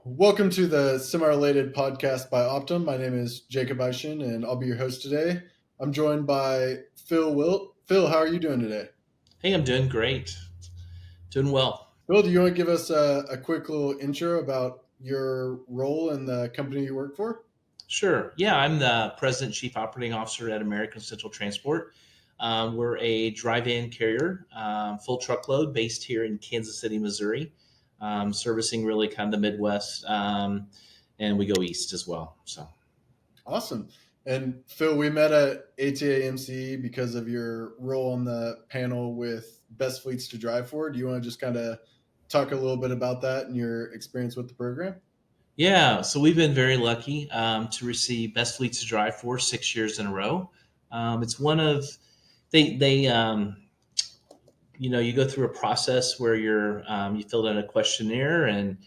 Welcome to the semi-related podcast by Optum. My name is Jacob Eischen, and I'll be your host today. I'm joined by Phil Wilt. Phil, how are you doing today? Hey, I'm doing great. Doing well. Phil, do you want to give us a quick little intro about your role in the company you work for? Sure. Yeah, I'm the President Chief Operating Officer at American Central Transport. We're a drive-in carrier, full truckload based here in Kansas City, Missouri, servicing really kind of the Midwest, and we go east as well. So Awesome. And Phil, we met at ATAMC because of your role on the panel with Best Fleets to Drive For. Do you want to just kind of talk a little bit about that and your experience with the program? yeah, so we've been very lucky to receive Best Fleets to Drive For 6 years in a row. It's one of they you go through a process where you fill out a questionnaire and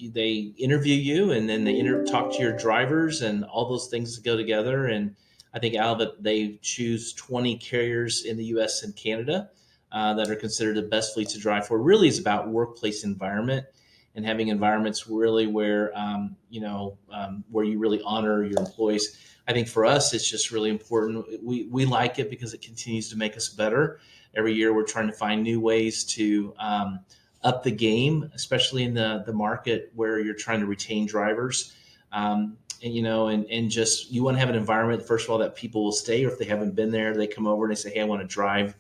they interview you, and then they talk to your drivers, and all those things go together. And I think out of it, they choose 20 carriers in the U.S. and Canada that are considered the best fleets to drive for. Really, is about workplace environment and having environments really where where you really honor your employees. I think for us, it's just really important. We like it because it continues to make us better. Every year, we're trying to find new ways to up the game, especially in the market where you're trying to retain drivers. And just you want to have an environment, first of all, that people will stay, or if they haven't been there, they come over and they say, hey, I want to drive,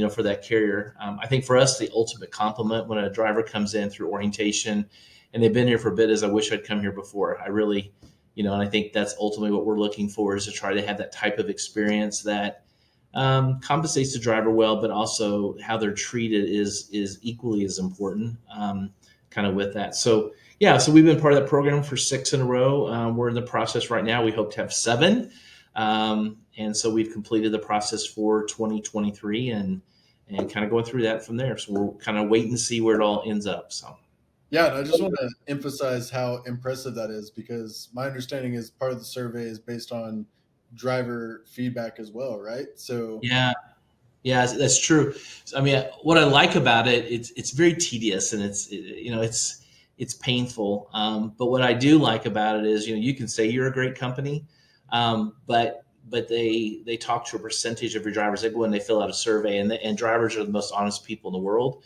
for that carrier. I think for us, the ultimate compliment when a driver comes in through orientation and they've been here for a bit is, I wish I'd come here before. I really, and I think that's ultimately what we're looking for, is to try to have that type of experience that compensates the driver well, but also how they're treated is equally as important, kind of with that. So we've been part of that program for 6 in a row. We're in the process right now. We hope to have 7. And so we've completed the process for 2023 and kind of going through that from there. So we'll kind of wait and see where it all ends up. So. Yeah, and I just want to emphasize how impressive that is, because my understanding is part of the survey is based on driver feedback as well, right? So yeah, that's true. I mean, what I like about it, it's very tedious and it's painful. But what I do like about it is, you can say you're a great company, but they talk to a percentage of your drivers. They go and they fill out a survey, and drivers are the most honest people in the world.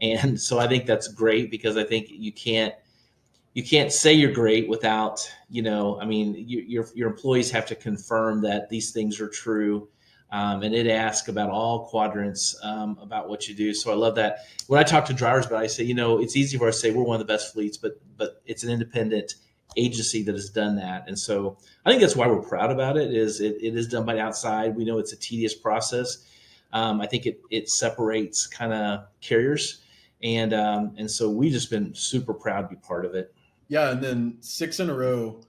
And so I think that's great, because I think you can't say you're great without, your employees have to confirm that these things are true. And it asks about all quadrants about what you do. So I love that. When I talk to drivers about it, I say, it's easy for us to say we're one of the best fleets, but it's an independent agency that has done that. And so I think that's why we're proud about it, is it is done by outside. We know it's a tedious process. I think it separates kind of carriers. And so we've just been super proud to be part of it. Yeah, and then 6 in a row,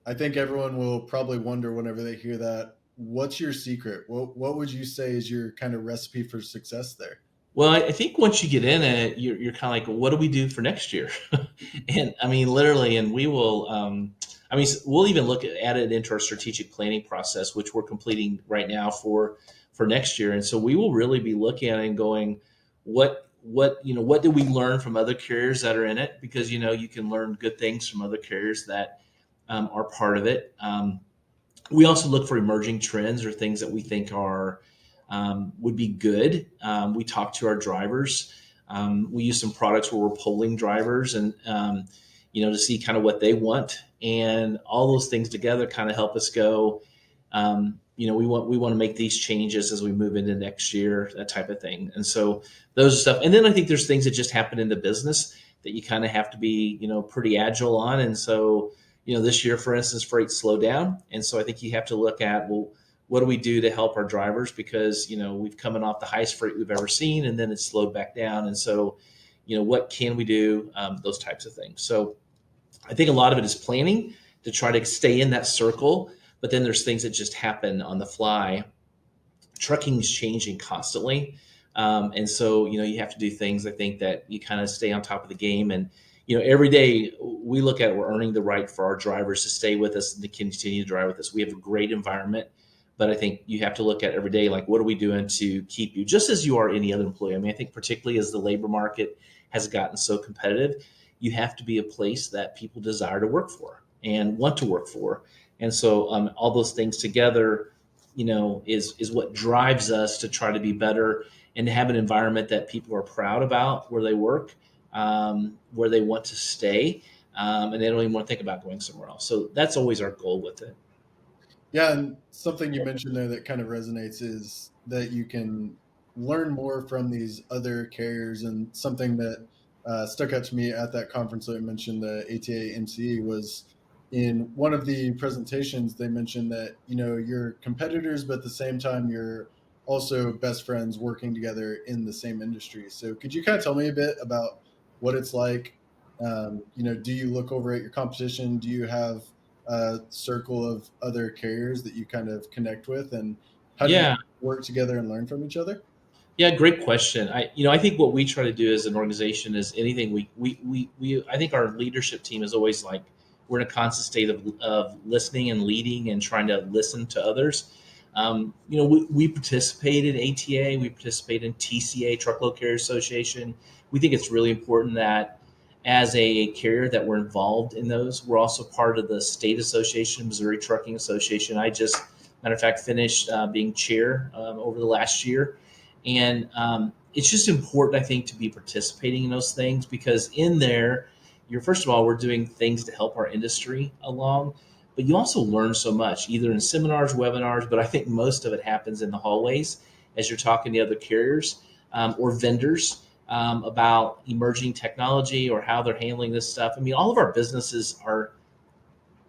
I think everyone will probably wonder whenever they hear that, what's your secret? What would you say is your kind of recipe for success there? Well, I think once you get in it, you're kind of like, what do we do for next year? And I mean, literally, and we will, we'll even look at it into our strategic planning process, which we're completing right now for next year. And so we will really be looking at it and going, what did we learn from other carriers that are in it? Because, you can learn good things from other carriers that are part of it. We also look for emerging trends or things that we think would be good. We talk to our drivers. We use some products where we're polling drivers and, to see kind of what they want, and all those things together kind of help us go, we want to make these changes as we move into next year, that type of thing. And so those are stuff. And then I think there's things that just happen in the business that you kind of have to be, pretty agile on. And so, this year, for instance, freight slowed down. And so I think you have to look at, well, what do we do to help our drivers? Because, we've coming off the highest freight we've ever seen, and then it's slowed back down. And so, what can we do? Those types of things. So I think a lot of it is planning to try to stay in that circle, but then there's things that just happen on the fly. Trucking is changing constantly. And so, you have to do things, I think, that you kind of stay on top of the game. And, every day we look at it, we're earning the right for our drivers to stay with us and to continue to drive with us. We have a great environment But I think you have to look at every day, like, what are we doing to keep you just as you are any other employee? I mean, I think particularly as the labor market has gotten so competitive, you have to be a place that people desire to work for and want to work for. And so all those things together, is what drives us to try to be better and to have an environment that people are proud about where they work, where they want to stay, and they don't even want to think about going somewhere else. So that's always our goal with it. Yeah, and something you mentioned there that kind of resonates is that you can learn more from these other carriers. And something that stuck out to me at that conference that I mentioned, the ATA MCE, was in one of the presentations. They mentioned that you're competitors, but at the same time you're also best friends working together in the same industry. So could you kind of tell me a bit about what it's like? Do you look over at your competition? Do you have circle of other carriers that you kind of connect with, and how do you Yeah, work together and learn from each other? yeah, great question. I think what we try to do as an organization is anything I think our leadership team is always like we're in a constant state of listening and leading and trying to listen to others. We participate in ATA, we participate in TCA, Truckload Carrier Association. We think it's really important that as a carrier that we're involved in those. We're also part of the state association, Missouri Trucking Association. I just, matter of fact, finished being chair over the last year. And it's just important, I think, to be participating in those things because in there, you're first of all, we're doing things to help our industry along, but you also learn so much, either in seminars, webinars, but I think most of it happens in the hallways as you're talking to other carriers or vendors about emerging technology or how they're handling this stuff. I mean, all of our businesses are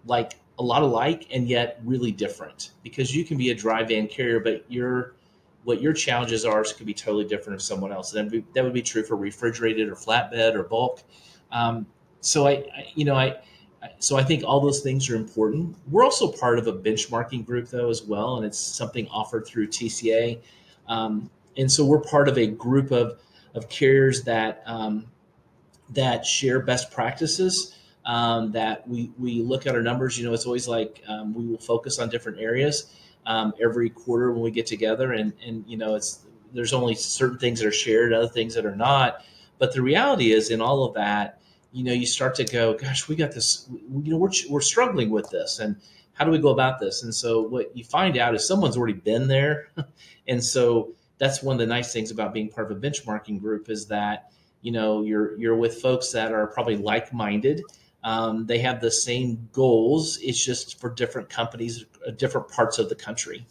like a lot alike and yet really different because you can be a dry van carrier, but what your challenges are could be totally different of someone else. That would be true for refrigerated or flatbed or bulk. Um, so so I think all those things are important. We're also part of a benchmarking group though as well, and it's something offered through TCA. And so we're part of a group of carriers that share best practices. That we look at our numbers. It's always like we will focus on different areas every quarter when we get together, and it's there's only certain things that are shared, other things that are not. But the reality is, in all of that, you start to go, gosh, we got this. We're struggling with this, and how do we go about this? And so what you find out is someone's already been there, and so that's one of the nice things about being part of a benchmarking group is that you're with folks that are probably like-minded. They have the same goals. It's just for different companies, different parts of the country,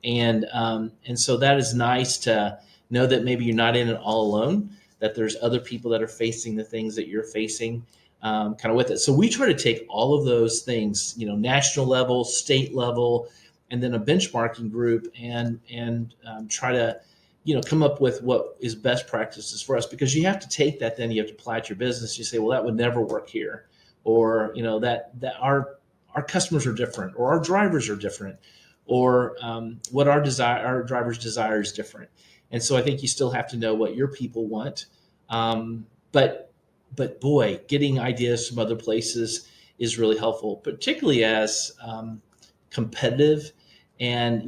and so that is nice to know that maybe you're not in it all alone. That there's other people that are facing the things that you're facing, kind of with it. So we try to take all of those things, national level, state level, and then a benchmarking group, and try to come up with what is best practices for us because you have to take that, then you have to apply it to your business. You say, well, that would never work here, or that our customers are different, or our drivers are different, or what our drivers desire is different. And so I think you still have to know what your people want, but boy, getting ideas from other places is really helpful, particularly as competitive. And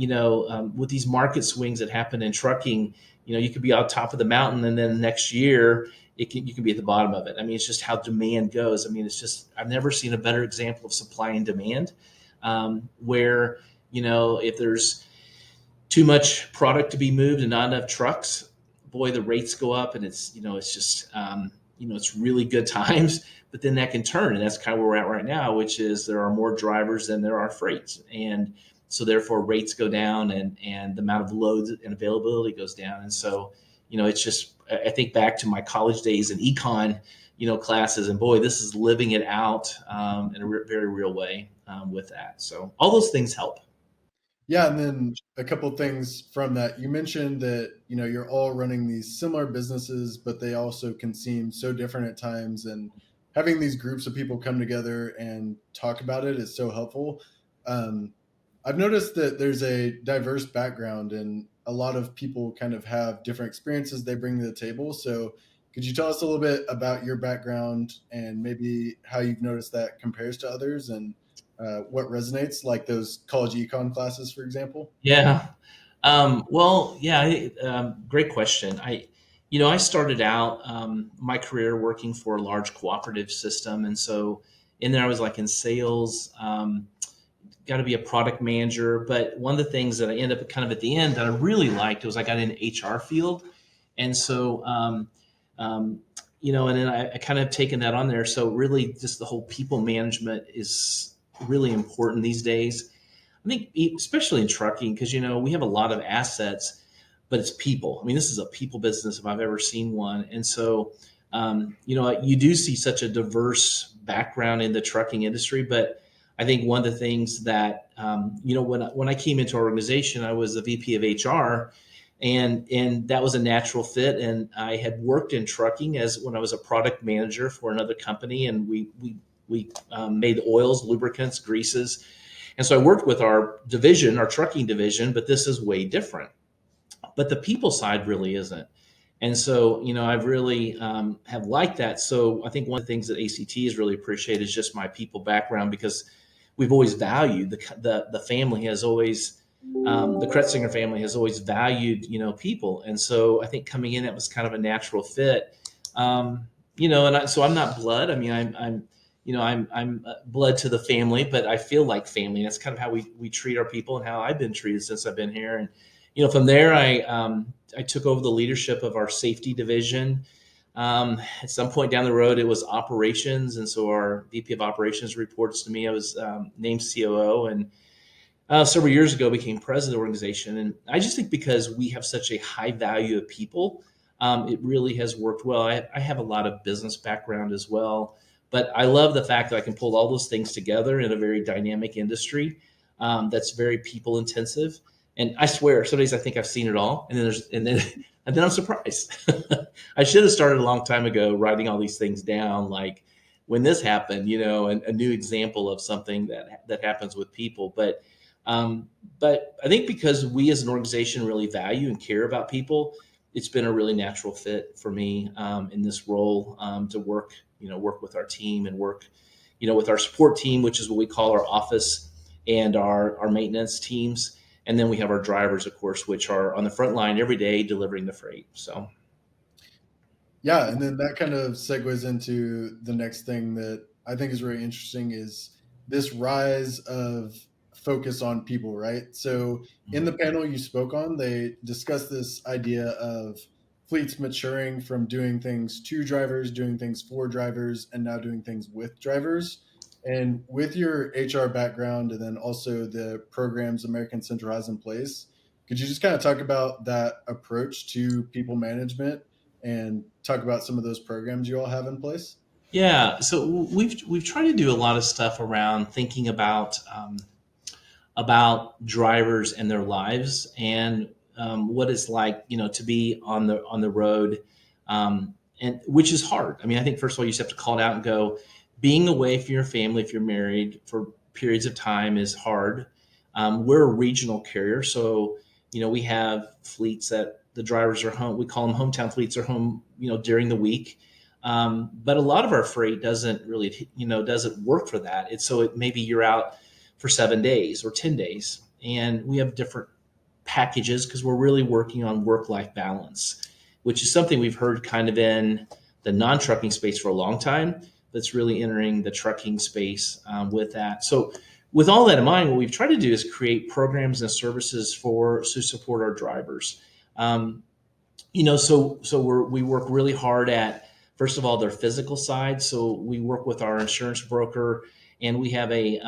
with these market swings that happen in trucking, you could be on top of the mountain, and then next year you can be at the bottom of it. I mean, it's just how demand goes. I mean, it's just I've never seen a better example of supply and demand, where if there's too much product to be moved and not enough trucks, boy, the rates go up, and it's just it's really good times. But then that can turn, and that's kind of where we're at right now, which is there are more drivers than there are freights, and so therefore rates go down, and the amount of loads and availability goes down. And so it's just I think back to my college days in econ classes, and boy, this is living it out in a very real way with that. So all those things help. Yeah, and then a couple things from that. You mentioned that you're all running these similar businesses, but they also can seem so different at times. And having these groups of people come together and talk about it is so helpful. Um, I've noticed that there's a diverse background, and a lot of people kind of have different experiences they bring to the table. So, could you tell us a little bit about your background and maybe how you've noticed that compares to others, and what resonates, like those college econ classes, for example? Yeah. Well, yeah, great question. I started out my career working for a large cooperative system, and so in there I was like in sales. Got to be a product manager, but one of the things that I ended up kind of at the end that I really liked was I got in the HR field, and so um, and then I kind of taken that on there. So really, just the whole people management is really important these days. I think, especially in trucking, because we have a lot of assets, but it's people. I mean, this is a people business if I've ever seen one. And so, you do see such a diverse background in the trucking industry. But I think one of the things that, when I came into our organization, I was the VP of HR, and that was a natural fit. And I had worked in trucking as when I was a product manager for another company, and we made oils, lubricants, greases, and so I worked with our division, our trucking division, but this is way different. But the people side really isn't. And so, I've really have liked that. So I think one of the things that ACT has really appreciated is just my people background, because we've always valued the family has always the Kretzinger family has always valued people, and so I think coming in it was kind of a natural fit. So I'm not blood. I mean, I'm blood to the family, but I feel like family. That's kind of how we treat our people and how I've been treated since I've been here. And from there, I took over the leadership of our safety division. At some point down the road, it was operations, and so our VP of operations reports to me. I was named COO, and several years ago became president of the organization. And I just think because we have such a high value of people, it really has worked well. I have a lot of business background as well, but I love the fact that I can pull all those things together in a very dynamic industry that's very people intensive. And I swear, some days I think I've seen it all, and then I'm surprised. I should have started a long time ago writing all these things down, like when this happened, and a new example of something that happens with people. But I think because we as an organization really value and care about people, it's been a really natural fit for me in this role to work with our team and work, with our support team, which is what we call our office, and our maintenance teams. And then we have our drivers, of course, which are on the front line every day delivering the freight. So, Yeah, and then that kind of segues into the next thing that I think is really interesting is this rise of focus on people, right? So in the panel you spoke on, they discussed this idea of fleets maturing from doing things to drivers, doing things for drivers, and now doing things with drivers. And with your HR background and then also the programs American Central has in place, could you just kind of talk about that approach to people management and talk about some of those programs you all have in place? yeah, so we've tried to do a lot of stuff around thinking about drivers and their lives, and what it's like, to be on the road, and which is hard. I mean, I think first of all, you just have to call it out and go. Being away from your family if you're married for periods of time is hard. We're a regional carrier, so we have fleets that the drivers are home. We call them hometown fleets, are home, during the week. But a lot of our freight doesn't really, doesn't work for that. It's so maybe you're out for 7 days or 10 days. And we have different packages because we're really working on work-life balance, which is something we've heard kind of in the non-trucking space for a long time. That's really entering the trucking space with that. So with all that in mind, what we've tried to do is create programs and services to support our drivers. We work really hard at, first of all, their physical side. So we work with our insurance broker, and we have a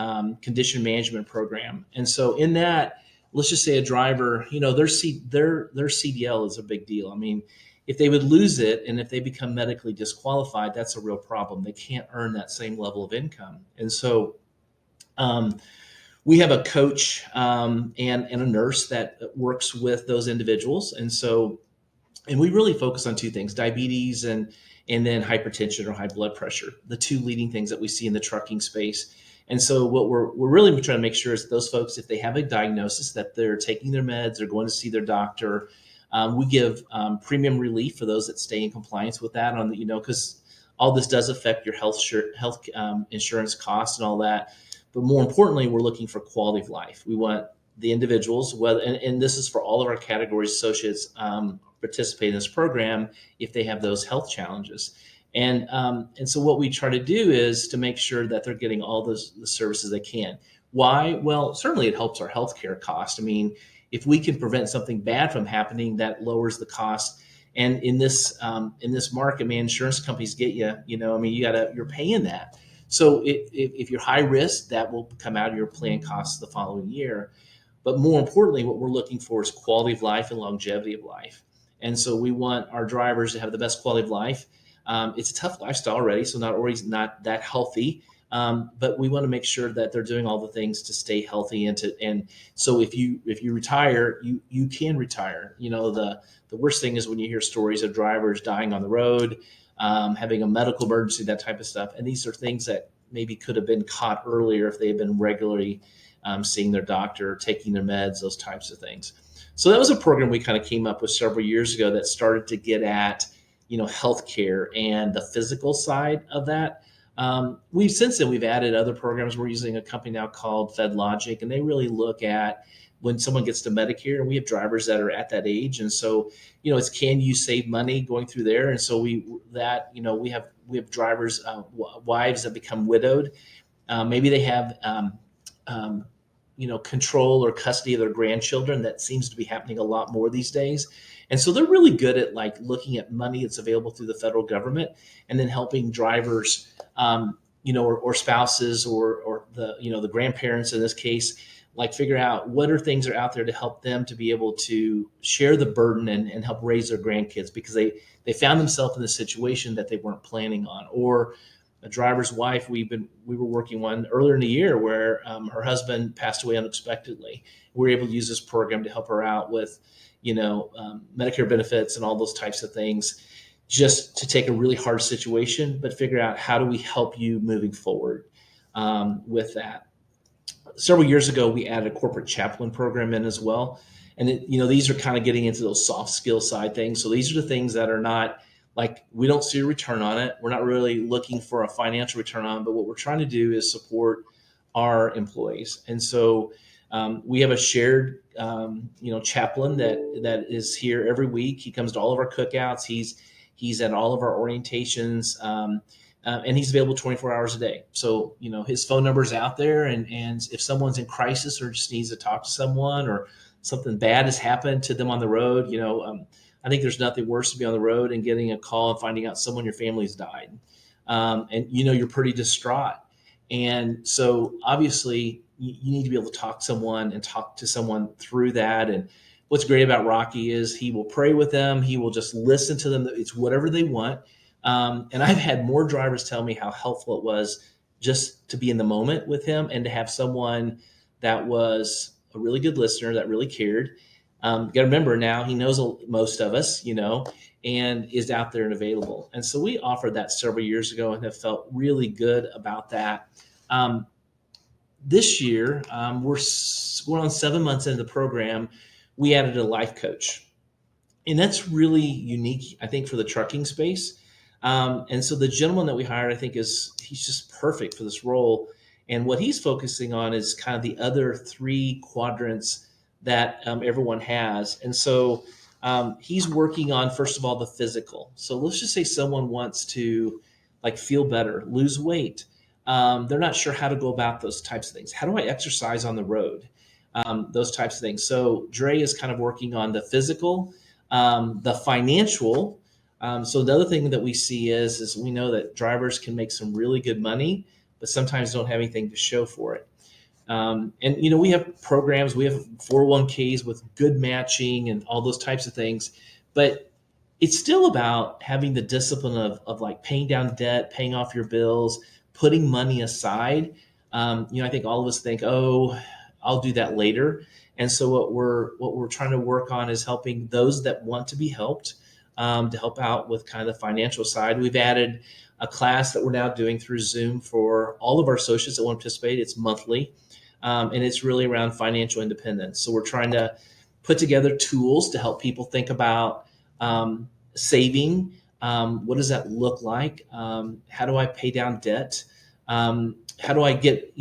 condition management program. And so in that, let's just say a driver, their CDL is a big deal. I mean, if they would lose it and if they become medically disqualified, that's a real problem. They can't earn that same level of income. And so um, we have a coach and a nurse that works with those individuals. And we really focus on two things: diabetes and then hypertension or high blood pressure, the two leading things that we see in the trucking space. And so what we're really trying to make sure is that those folks, if they have a diagnosis, that they're taking their meds, they're going to see their doctor. We give premium relief for those that stay in compliance with that, because all this does affect your health insurance costs and all that. but more importantly, we're looking for quality of life. We want the individuals, whether, and this is for all of our categories, associates participate in this program if they have those health challenges. And so what we try to do is to make sure that they're getting all the services they can. Why? Well, certainly it helps our healthcare cost. I mean, if we can prevent something bad from happening, that lowers the cost. And in this market, man, insurance companies get you. I mean, you're paying that. So if you're high risk, that will come out of your plan costs the following year. But more importantly, what we're looking for is quality of life and longevity of life. And so we want our drivers to have the best quality of life. It's a tough lifestyle already, so not always not that healthy. But we want to make sure that they're doing all the things to stay healthy and so if you retire, you can retire. The worst thing is when you hear stories of drivers dying on the road, having a medical emergency, that type of stuff. And these are things that maybe could have been caught earlier if they had been regularly seeing their doctor, taking their meds, those types of things. So that was a program we kind of came up with several years ago that started to get at, healthcare and the physical side of that. Since then we've added other programs. We're using a company now called FedLogic, and they really look at when someone gets to Medicare, and we have drivers that are at that age, and so it's can you save money going through there, and so we have drivers, wives that become widowed, maybe they have control or custody of their grandchildren. That seems to be happening a lot more these days. And so they're really good at looking at money that's available through the federal government and then helping drivers, or spouses or the grandparents in this case, figure out what are things that are out there to help them to be able to share the burden and help raise their grandkids because they found themselves in a situation that they weren't planning on. Or a driver's wife, we were working one earlier in the year where her husband passed away unexpectedly. We were able to use this program to help her out with, Medicare benefits and all those types of things, just to take a really hard situation, but figure out how do we help you moving forward with that. Several years ago, we added a corporate chaplain program in as well. And these are kind of getting into those soft skill side things. So these are the things that are not we don't see a return on it. We're not really looking for a financial return on it, but what we're trying to do is support our employees. And so we have a shared, chaplain that is here every week. He comes to all of our cookouts. He's at all of our orientations, and he's available 24 hours a day. So, his phone number is out there, and if someone's in crisis or just needs to talk to someone or something bad has happened to them on the road, I think there's nothing worse to be on the road and getting a call and finding out someone in your family's died. And you're pretty distraught. And so obviously you need to be able to talk to someone through that. And what's great about Rocky is he will pray with them. He will just listen to them. It's whatever they want. And I've had more drivers tell me how helpful it was just to be in the moment with him and to have someone that was a really good listener that really cared. Got to remember now he knows most of us, and is out there and available. And so we offered that several years ago and have felt really good about that. This year, we're on 7 months into the program. We added a life coach, and that's really unique, I think, for the trucking space. And so the gentleman that we hired, I think he's just perfect for this role. And what he's focusing on is kind of the other three quadrants that everyone has. And so he's working on, first of all, the physical. So let's just say someone wants to feel better, lose weight. They're not sure how to go about those types of things. How do I exercise on the road? Those types of things. So Dre is kind of working on the physical, the financial. So the other thing that we see is we know that drivers can make some really good money, but sometimes don't have anything to show for it. And we have programs, we have 401ks with good matching and all those types of things, but it's still about having the discipline of paying down debt, paying off your bills, putting money aside. I think all of us think, oh, I'll do that later. And so what we're trying to work on is helping those that want to be helped, to help out with kind of the financial side. We've added a class that we're now doing through Zoom for all of our associates that want to participate. It's monthly. And it's really around financial independence. So we're trying to put together tools to help people think about saving. What does that look like? How do I pay down debt? How do I get,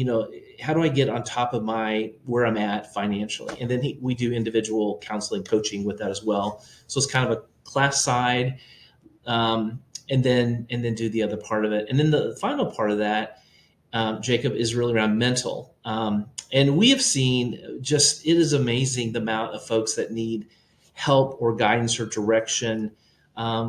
how do I get on top of my where I'm at financially? And then we do individual counseling coaching with that as well. So it's kind of a class side, and then do the other part of it. And then the final part of that, Jacob, is really around mental. And we have seen just it is amazing the amount of folks that need help or guidance or direction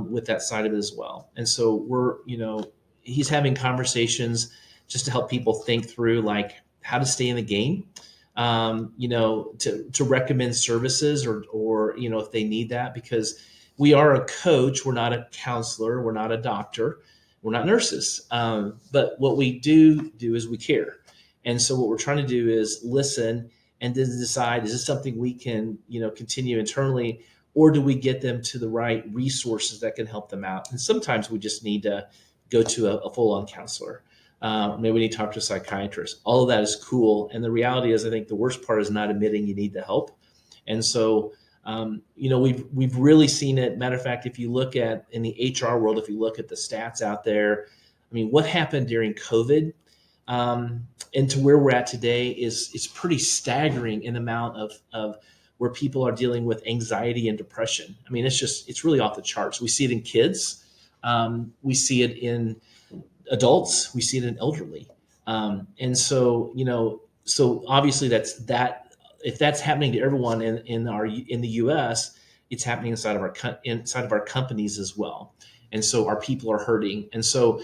with that side of it as well. And so he's having conversations just to help people think through like how to stay in the game. To recommend services or if they need that, because we are a coach, we're not a counselor, we're not a doctor, we're not nurses. But what we do is we care. And so what we're trying to do is listen and then decide, is this something we can, continue internally, or do we get them to the right resources that can help them out? And sometimes we just need to go to a full-on counselor. Maybe we need to talk to a psychiatrist. All of that is cool. And the reality is, I think the worst part is not admitting you need the help. And so, we've really seen it. Matter of fact, if you look at in the HR world, if you look at the stats out there, I mean, what happened during COVID, and to where we're at today is pretty staggering in the amount of where people are dealing with anxiety and depression. I mean, it's really off the charts. We see it in kids, we see it in adults, we see it in elderly, and so so obviously if that's happening to everyone in the U.S., it's happening inside of our companies as well, and so our people are hurting, and so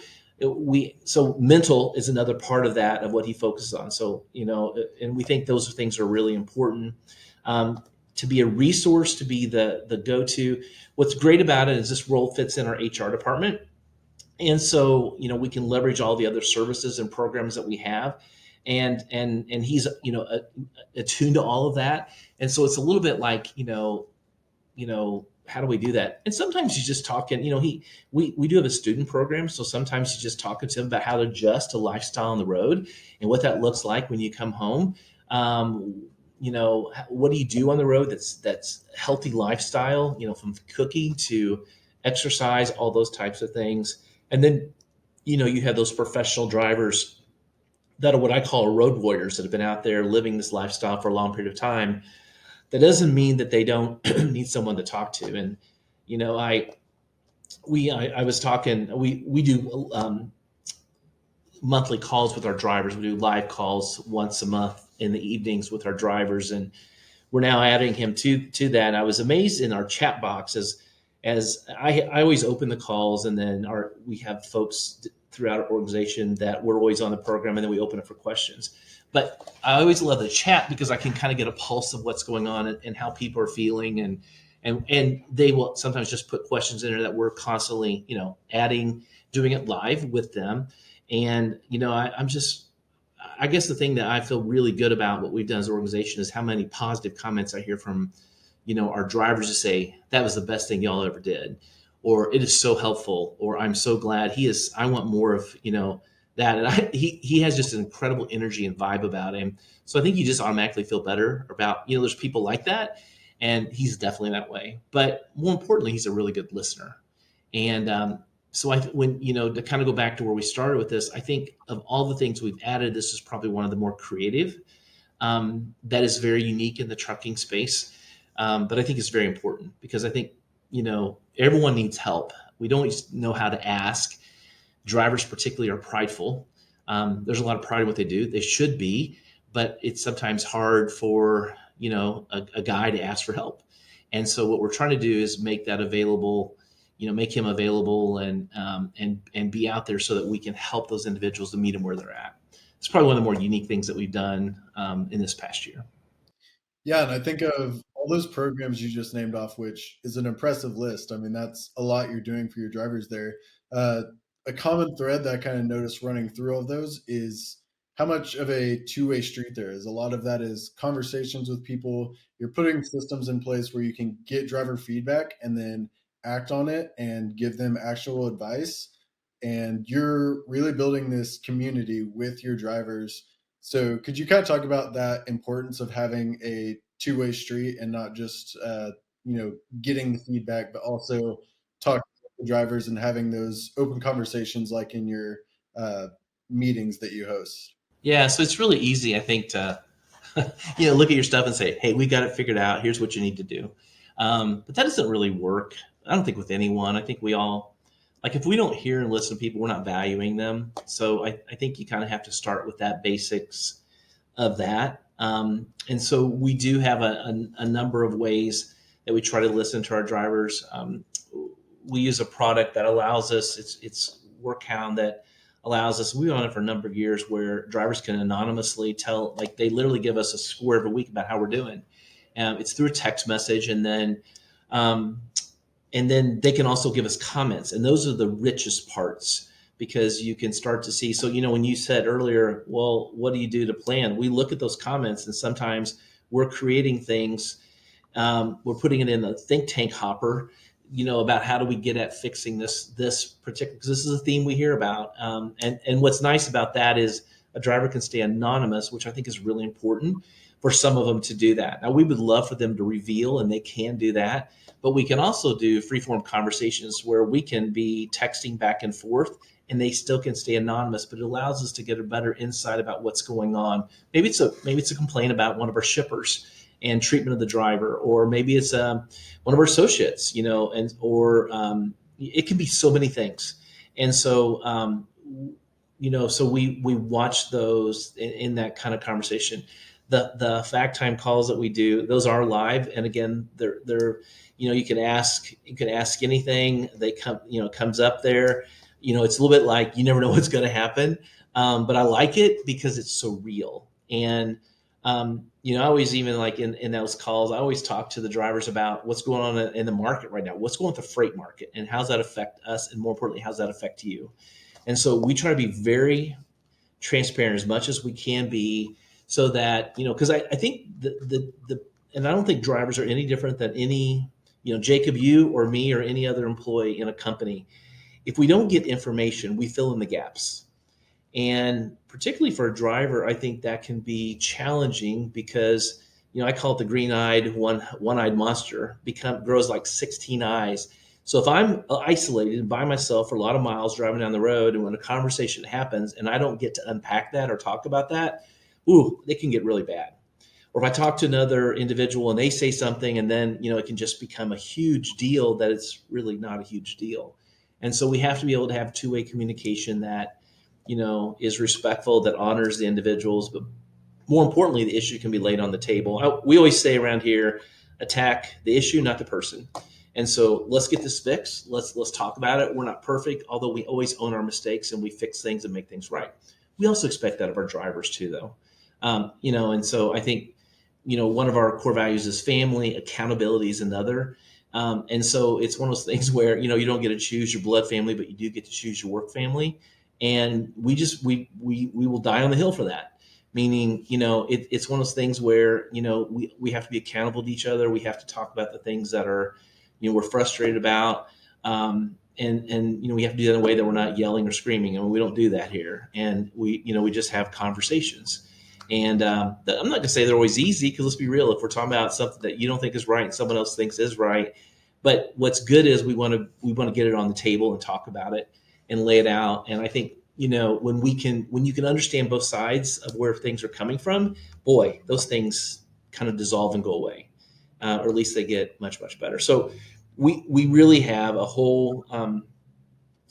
mental is another part of that, of what he focuses on. So and we think those things are really important, to be a resource, to be the go-to. What's great about it is this role fits in our HR department, and so we can leverage all the other services and programs that we have, and he's attuned to all of that. And so it's a little bit like how do we do that? And sometimes you just talking, we do have a student program. So sometimes you just talking to him about how to adjust to lifestyle on the road and what that looks like when you come home. What do you do on the road that's healthy lifestyle, from cooking to exercise, all those types of things. And then, you have those professional drivers that are what I call road warriors, that have been out there living this lifestyle for a long period of time. That doesn't mean that they don't need someone to talk to. And I was talking. We do monthly calls with our drivers. We do live calls once a month in the evenings with our drivers, and we're now adding him to that. I was amazed in our chat box as I always open the calls, and then we have folks throughout our organization that we're always on the program, and then we open it for questions. But I always love the chat because I can kind of get a pulse of what's going on and how people are feeling, and they will sometimes just put questions in there that we're constantly adding, doing it live with them. And I guess the thing that I feel really good about what we've done as an organization is how many positive comments I hear from our drivers to say that was the best thing y'all ever did, or it is so helpful, or I'm so glad I want more of that. And he has just an incredible energy and vibe about him. So I think you just automatically feel better about there's people like that, and he's definitely that way. But more importantly, he's a really good listener. And so when to kind of go back to where we started with this, I think of all the things we've added, this is probably one of the more creative, that is very unique in the trucking space. But I think it's very important because I think, everyone needs help. We don't know how to ask. Drivers particularly are prideful. There's a lot of pride in what they do. They should be, but it's sometimes hard for, a guy to ask for help. And so what we're trying to do is make that available, make him available and be out there so that we can help those individuals to meet them where they're at. It's probably one of the more unique things that we've done in this past year. Yeah, and I think of all those programs you just named off, which is an impressive list. I mean, that's a lot you're doing for your drivers there. Uh, a common thread that I kind of noticed running through all of those is how much of a two-way street there is. A lot of that is conversations with people. You're putting systems in place where you can get driver feedback and then act on it and give them actual advice. And you're really building this community with your drivers. So, could you kind of talk about that importance of having a two-way street and not just getting the feedback, but also talking to the drivers and having those open conversations like in your uh, meetings that you host? Yeah, so it's really easy, I think, to look at your stuff and say, "Hey, we got it figured out. Here's what you need to do." But that doesn't really work. I don't think with anyone. I think we all like if we don't hear and listen to people, we're not valuing them. So I think you kind of have to start with that basics of that. And so we do have a number of ways that we try to listen to our drivers. We use a product that allows us. It's Workhound that allows us. We've been on it for a number of years, where drivers can anonymously tell, like they literally give us a score every week about how we're doing. It's through a text message, um, and then they can also give us comments, and those are the richest parts because you can start to see. So when you said earlier, well, what do you do to plan? We look at those comments, and sometimes we're creating things, we're putting it in a think tank hopper, about how do we get at fixing this particular, because this is a theme we hear about. And what's nice about that is a driver can stay anonymous, which I think is really important for some of them to do that. Now, we would love for them to reveal, and they can do that, but we can also do freeform conversations where we can be texting back and forth, and they still can stay anonymous, but it allows us to get a better insight about what's going on. Maybe it's a complaint about one of our shippers and treatment of the driver, or maybe it's one of our associates, or it can be so many things. And so, so we watch those in that kind of conversation. The fact time calls that we do, those are live, and again, they're you can ask anything. They comes up there. It's a little bit like you never know what's going to happen, but I like it because it's so real. And I always, even like in those calls, I always talk to the drivers about what's going on in the market right now. What's going on with the freight market, and how's that affect us? And more importantly, how's that affect you? And so we try to be very transparent as much as we can be, so that, because I think and I don't think drivers are any different than any, Jacob, you or me or any other employee in a company. If we don't get information, we fill in the gaps. And particularly for a driver, I think that can be challenging because, I call it the green-eyed, one-eyed monster, grows like 16 eyes. So if I'm isolated by myself for a lot of miles driving down the road, and when a conversation happens and I don't get to unpack that or talk about that, ooh, it can get really bad. Or if I talk to another individual and they say something, and then, it can just become a huge deal that it's really not a huge deal. And so we have to be able to have two-way communication that, is respectful, that honors the individuals, but more importantly, the issue can be laid on the table. We always say around here, attack the issue, not the person. And so let's get this fixed. Let's talk about it. We're not perfect, although we always own our mistakes and we fix things and make things right. We also expect that of our drivers too, though. And so I think, one of our core values is family. Accountability is another. And so it's one of those things where, you don't get to choose your blood family, but you do get to choose your work family. And we will die on the hill for that. Meaning, it's one of those things where, we have to be accountable to each other. We have to talk about the things that are, we're frustrated about. And we have to do that in a way that we're not yelling or screaming. I mean, we don't do that here. And we just have conversations. And I'm not going to say they're always easy, because let's be real. If we're talking about something that you don't think is right and someone else thinks is right, but what's good is we want to get it on the table and talk about it and lay it out. And I think, when you can understand both sides of where things are coming from, boy, those things kind of dissolve and go away, or at least they get much, much better. So we really have a whole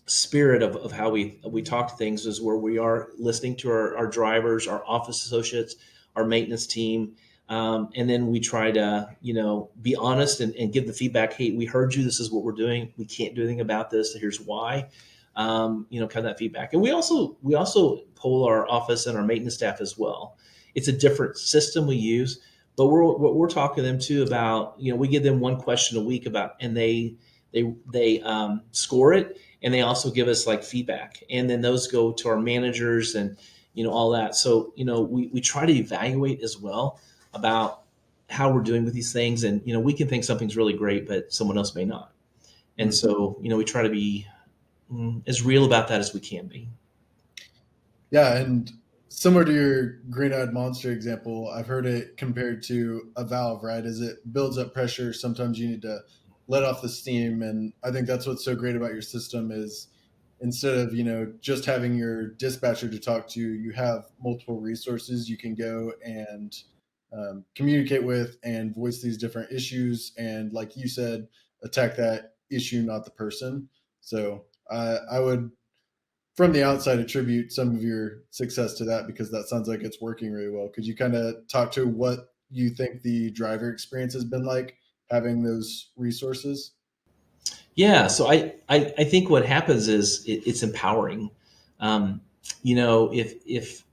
spirit of how we talk to things, is where we are listening to our drivers, our office associates, our maintenance team. And then we try to, be honest and give the feedback. Hey, we heard you. This is what we're doing. We can't do anything about this. Here's why. Kind of that feedback. And we also poll our office and our maintenance staff as well. It's a different system we use, but we're talking to them too about, we give them one question a week about, and they score it, and they also give us like feedback, and then those go to our managers and all that. So we try to evaluate as well about how we're doing with these things, and we can think something's really great, but someone else may not. And so we try to be as real about that as we can be. Yeah, and similar to your green-eyed monster example, I've heard it compared to a valve, right? As it builds up pressure, sometimes you need to let off the steam, and I think that's what's so great about your system is instead of, just having your dispatcher to talk to, you have multiple resources you can go and communicate with and voice these different issues. And like you said, attack that issue, not the person. So I would, from the outside, attribute some of your success to that, because that sounds like it's working really well. Could you kind of talk to what you think the driver experience has been like having those resources? Yeah, so I think what happens is it's empowering. Um, if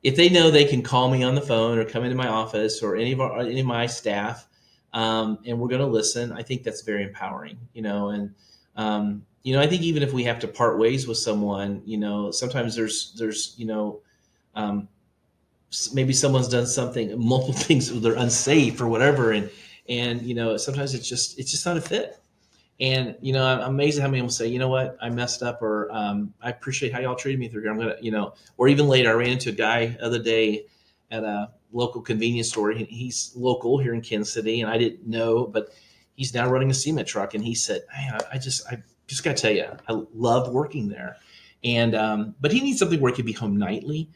they know they can call me on the phone or come into my office or any of my staff, and we're going to listen, I think that's very empowering. And I think even if we have to part ways with someone, sometimes there's um, maybe someone's done something, multiple things, they're unsafe or whatever, and sometimes it's just not a fit. And I'm amazed at how many people say, you know what, I messed up, or I appreciate how y'all treated me through here. I'm gonna, or even later, I ran into a guy the other day at a local convenience store. He's local here in Kansas City, and I didn't know, but he's now running a cement truck. And he said, "Hey, I just got to tell you, I love working there." And but he needs something where he could be home nightly.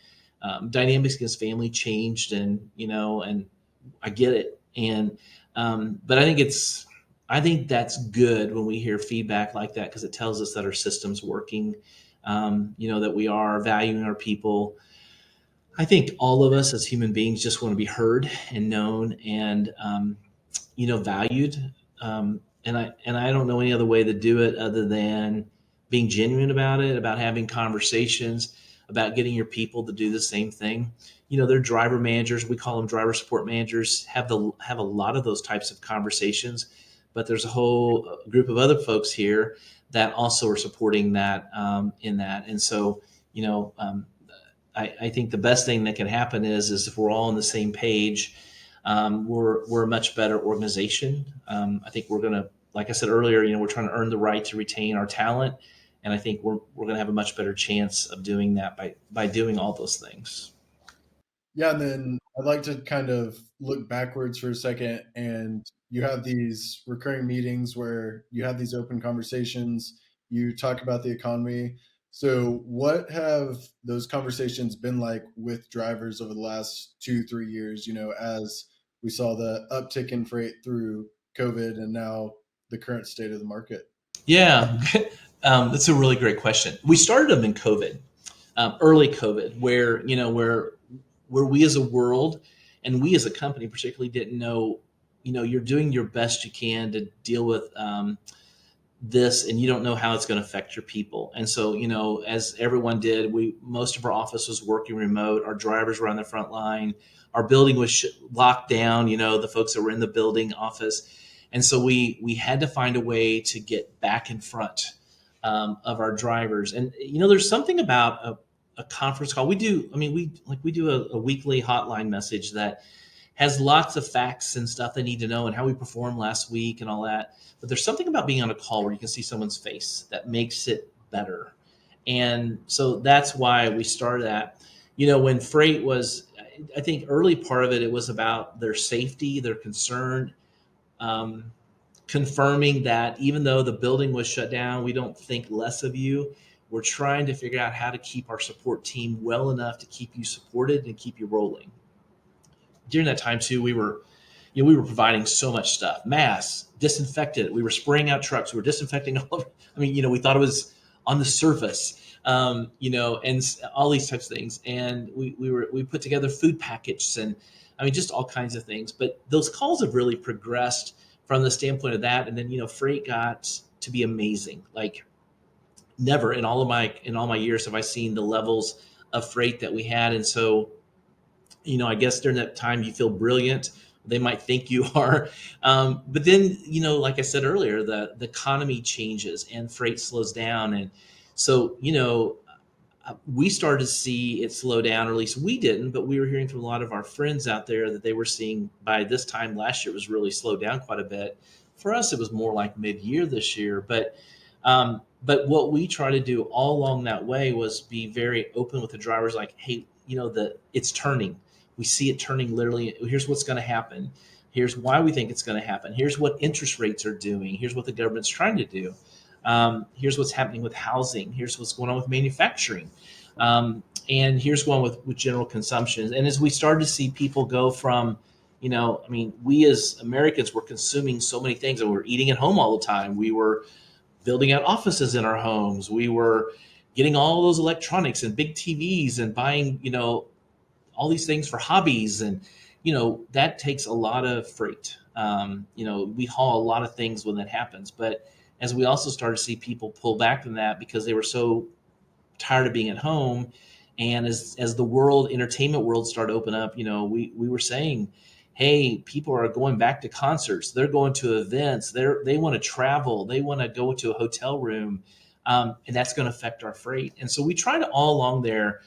Dynamics in his family changed, and I get it. And but I think that's good when we hear feedback like that, because it tells us that our system's working, that we are valuing our people. I think all of us as human beings just want to be heard and known and, valued. And I don't know any other way to do it other than being genuine about it, about having conversations, about getting your people to do the same thing. They're driver managers. We call them driver support managers. Have a lot of those types of conversations, but there's a whole group of other folks here that also are supporting that, in that. And so, you know, um, I think the best thing that can happen is if we're all on the same page, we're a much better organization. I think we're gonna, like I said earlier, we're trying to earn the right to retain our talent, and I think we're gonna have a much better chance of doing that by doing all those things. Yeah, and then I'd like to kind of look backwards for a second. And you have these recurring meetings where you have these open conversations, you talk about the economy. So, what have those conversations been like with drivers over the last 2, 3 years? As we saw the uptick in freight through COVID and now the current state of the market. Yeah, that's a really great question. We started them in COVID, early COVID, where we as a world and we as a company particularly didn't know. You're doing your best you can to deal with this, and you don't know how it's going to affect your people. And so, as everyone did, most of our office was working remote. Our drivers were on the front line. Our building was locked down. The folks that were in the building office, and so we had to find a way to get back in front of our drivers. And there's something about a conference call. We do. I mean, we do a weekly hotline message that has lots of facts and stuff they need to know and how we performed last week and all that. But there's something about being on a call where you can see someone's face that makes it better. And so that's why we started that. When freight was, I think early part of it, it was about their safety, their concern, um, confirming that even though the building was shut down, we don't think less of you. We're trying to figure out how to keep our support team well enough to keep you supported and keep you rolling. During that time too, we were providing so much stuff, masks, disinfectant. We were spraying out trucks. We were disinfecting all of. I mean, we thought it was on the surface, and all these types of things. And we put together food packets, and I mean, just all kinds of things. But those calls have really progressed from the standpoint of that. And then freight got to be amazing. Like never in all my years have I seen the levels of freight that we had. And so I guess during that time you feel brilliant. They might think you are. But then, like I said earlier, the economy changes and freight slows down. And so, we started to see it slow down, or at least we didn't, but we were hearing from a lot of our friends out there that they were seeing by this time last year it was really slowed down quite a bit. For us, it was more like mid-year this year. But what we try to do all along that way was be very open with the drivers, like, hey, it's turning. We see it turning literally. Here's what's going to happen. Here's why we think it's going to happen. Here's what interest rates are doing. Here's what the government's trying to do. Here's what's happening with housing. Here's what's going on with manufacturing. And here's one with general consumption. And as we started to see people go from, I mean, we as Americans were consuming so many things, and we were eating at home all the time. We were building out offices in our homes. We were getting all those electronics and big TVs and buying, all these things for hobbies. And, that takes a lot of freight. We haul a lot of things when that happens. But as we also started to see people pull back from that because they were so tired of being at home. And as the entertainment world started to open up, we were saying, hey, people are going back to concerts. They're going to events. They want to travel. They want to go to a hotel room. And that's going to affect our freight. And so we try to all along there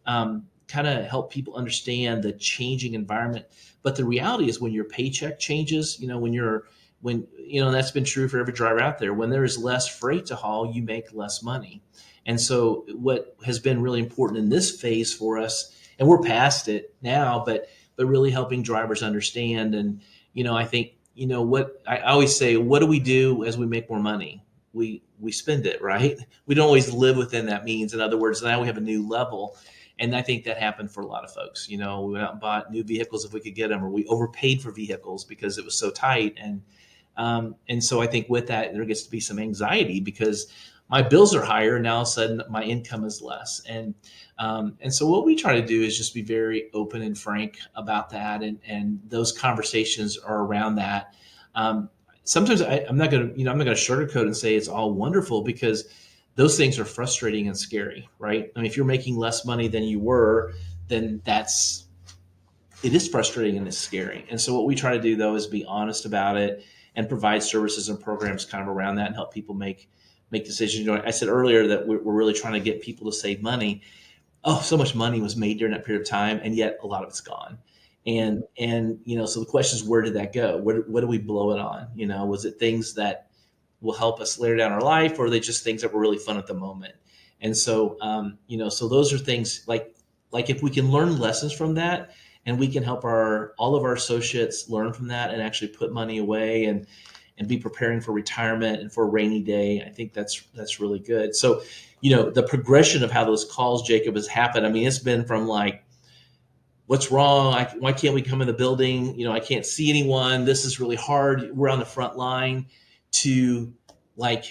kind of help people understand the changing environment. But the reality is when your paycheck changes, that's been true for every driver out there. When there is less freight to haul, you make less money. And so what has been really important in this phase for us, and we're past it now, but really helping drivers understand. And, I think, what I always say, what do we do as we make more money? We spend it, right? We don't always live within that means. In other words, now we have a new level. And I think that happened for a lot of folks. We went out and bought new vehicles if we could get them, or we overpaid for vehicles because it was so tight. And so I think with that, there gets to be some anxiety because my bills are higher. And now all of a sudden my income is less. And so what we try to do is just be very open and frank about that. And those conversations are around that. Sometimes I'm not going to sugarcoat and say it's all wonderful because those things are frustrating and scary, right? I mean, if you're making less money than you were, then it is frustrating and it's scary. And so what we try to do though is be honest about it and provide services and programs kind of around that and help people make decisions. I said earlier that we're really trying to get people to save money. Oh, so much money was made during that period of time, and yet a lot of it's gone. And so the question is, where did that go? What do we blow it on? Was it things that will help us later down our life, or are they just things that were really fun at the moment? And so, so those are things like if we can learn lessons from that, and we can help all of our associates learn from that and actually put money away and be preparing for retirement and for a rainy day. I think that's really good. So, the progression of how those calls, Jacob, has happened. I mean, it's been from like, what's wrong? Why can't we come in the building? I can't see anyone. This is really hard. We're on the front line. To like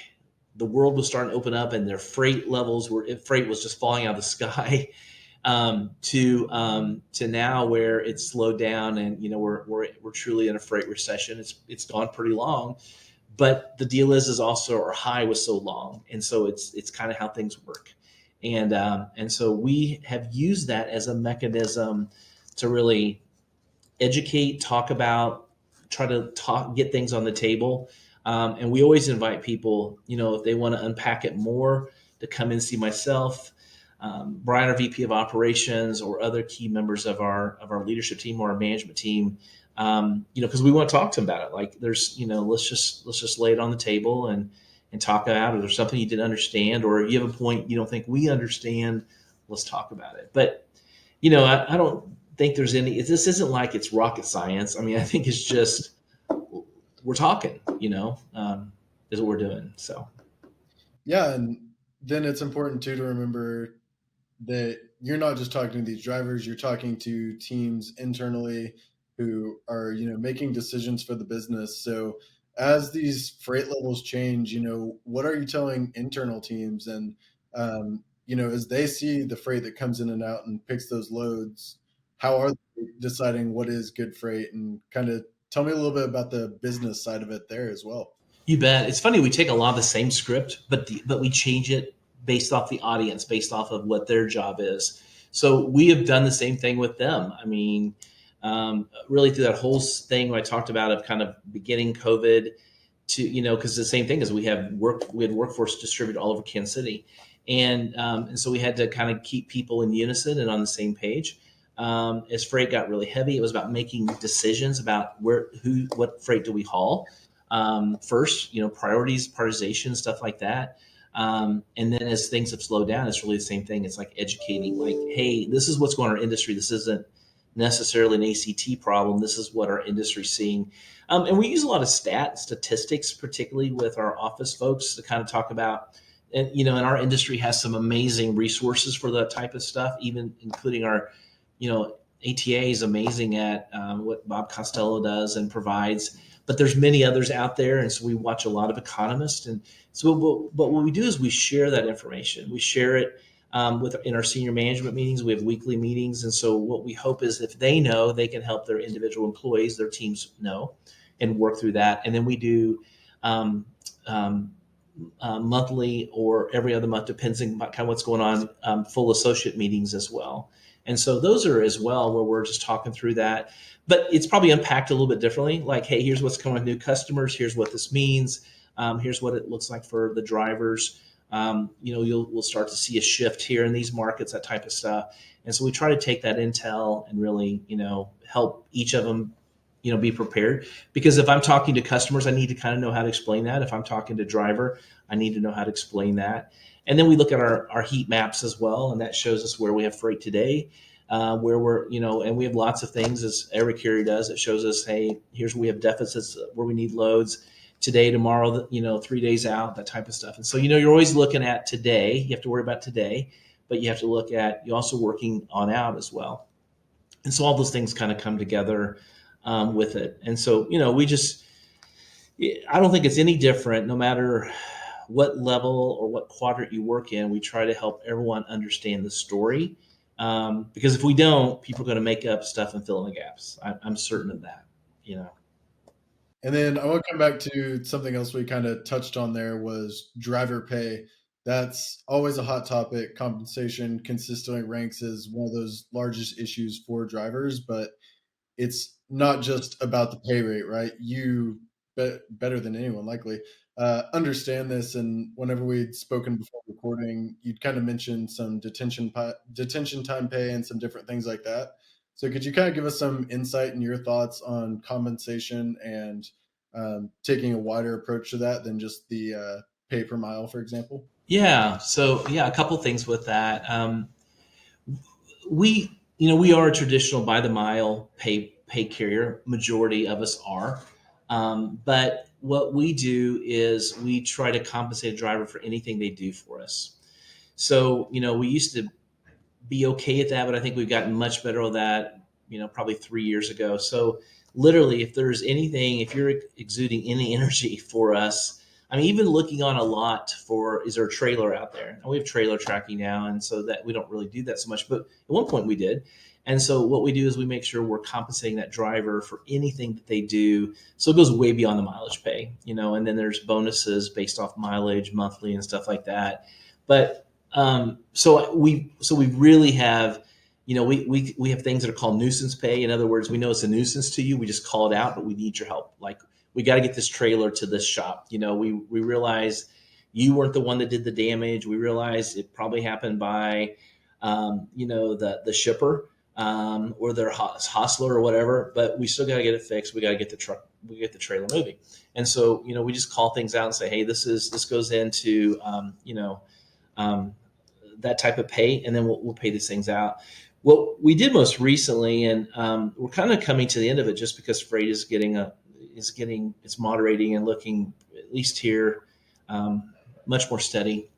the world was starting to open up and their freight was just falling out of the sky. To now where it's slowed down and we're truly in a freight recession. It's gone pretty long, but the deal is also our high was so long, and so it's kind of how things work. And so we have used that as a mechanism to really educate, talk about, try to get things on the table. And we always invite people, if they want to unpack it more, to come and see myself, Brian, our VP of operations, or other key members of our leadership team or our management team. Because we want to talk to them about it. Like there's, let's just lay it on the table and talk about it. Or there's something you didn't understand, or you have a point you don't think we understand. Let's talk about it. But, I don't think there's this isn't like it's rocket science. I mean, I think it's just, we're talking, is what we're doing. So. Yeah, and then it's important too to remember that you're not just talking to these drivers, you're talking to teams internally who are, making decisions for the business. So as these freight levels change, what are you telling internal teams? And as they see the freight that comes in and out and picks those loads, how are they deciding what is good freight? And kind of tell me a little bit about the business side of it there as well. You bet. It's funny. We take a lot of the same script, but we change it based off the audience, based off of what their job is. So we have done the same thing with them. I mean, really through that whole thing I talked about of kind of beginning COVID to, because the same thing is we had workforce distributed all over Kansas City. And so we had to kind of keep people in unison and on the same page. As freight got really heavy, it was about making decisions about what freight do we haul. First, priorities, prioritization, stuff like that. And then as things have slowed down, it's really the same thing. It's like educating, like, hey, this is what's going on in our industry. This isn't necessarily an ACT problem. This is what our industry's seeing. And we use a lot of statistics, particularly with our office folks, to kind of talk about, and and our industry has some amazing resources for that type of stuff, even including our, ATA is amazing at what Bob Costello does and provides. But there's many others out there, and so we watch a lot of economists. And so, but what we do is we share that information. We share it in our senior management meetings. We have weekly meetings, and so what we hope is if they know, they can help their individual employees, their teams know, and work through that. And then we do um, um, monthly or every other month, depending on kind of what's going on, full associate meetings as well. And so those are as well where we're just talking through that. But it's probably unpacked a little bit differently. Like, hey, here's what's coming with new customers. Here's what this means. Here's what it looks like for the drivers. We'll start to see a shift here in these markets, that type of stuff. And so we try to take that intel and really, help each of them, be prepared. Because if I'm talking to customers, I need to kind of know how to explain that. If I'm talking to driver, I need to know how to explain that. And then we look at our heat maps as well, and that shows us where we have freight today, where we're, and we have lots of things, as every carrier does. It shows us, hey, here's where we have deficits, where we need loads today, tomorrow, 3 days out, that type of stuff. And so, you're always looking at today. You have to worry about today, but you have to look at, you're also working on out as well. And so all those things kind of come together with it. And so, I don't think it's any different, no matter what level or what quadrant you work in. We try to help everyone understand the story, because if we don't, people are going to make up stuff and fill in the gaps. I'm certain of that. And then I want to come back to something else we kind of touched on there was driver pay. That's always a hot topic. Compensation consistently ranks as one of those largest issues for drivers, but it's not just about the pay rate, right? You better than anyone likely understand this. And whenever we'd spoken before recording, you'd kind of mentioned some detention time pay and some different things like that. So could you kind of give us some insight and your thoughts on compensation and taking a wider approach to that than just the pay per mile, for example? Yeah. So yeah, a couple things with that. We are a traditional by the mile pay carrier. Majority of us are, but what we do is we try to compensate a driver for anything they do for us. So we used to be okay at that, but I think we've gotten much better at that. Probably 3 years ago. So literally, if there's anything, if you're exuding any energy for us, I mean, even looking on a lot for, is there a trailer out there? And we have trailer tracking now, and so that we don't really do that so much. But at one point we did. And so what we do is we make sure we're compensating that driver for anything that they do. So it goes way beyond the mileage pay, and then there's bonuses based off mileage monthly and stuff like that. But so we really have, we have things that are called nuisance pay. In other words, we know it's a nuisance to you. We just call it out, but we need your help. Like, we got to get this trailer to this shop. We realize you weren't the one that did the damage. We realize it probably happened by, the shipper, or their hostler or whatever, but we still got to get it fixed. We got to get the truck, we get the trailer moving. And so, we just call things out and say, hey, this goes into, that type of pay, and then we'll pay these things out. What we did most recently, and we're kind of coming to the end of it, just because freight is it's moderating and looking, at least here, much more steady.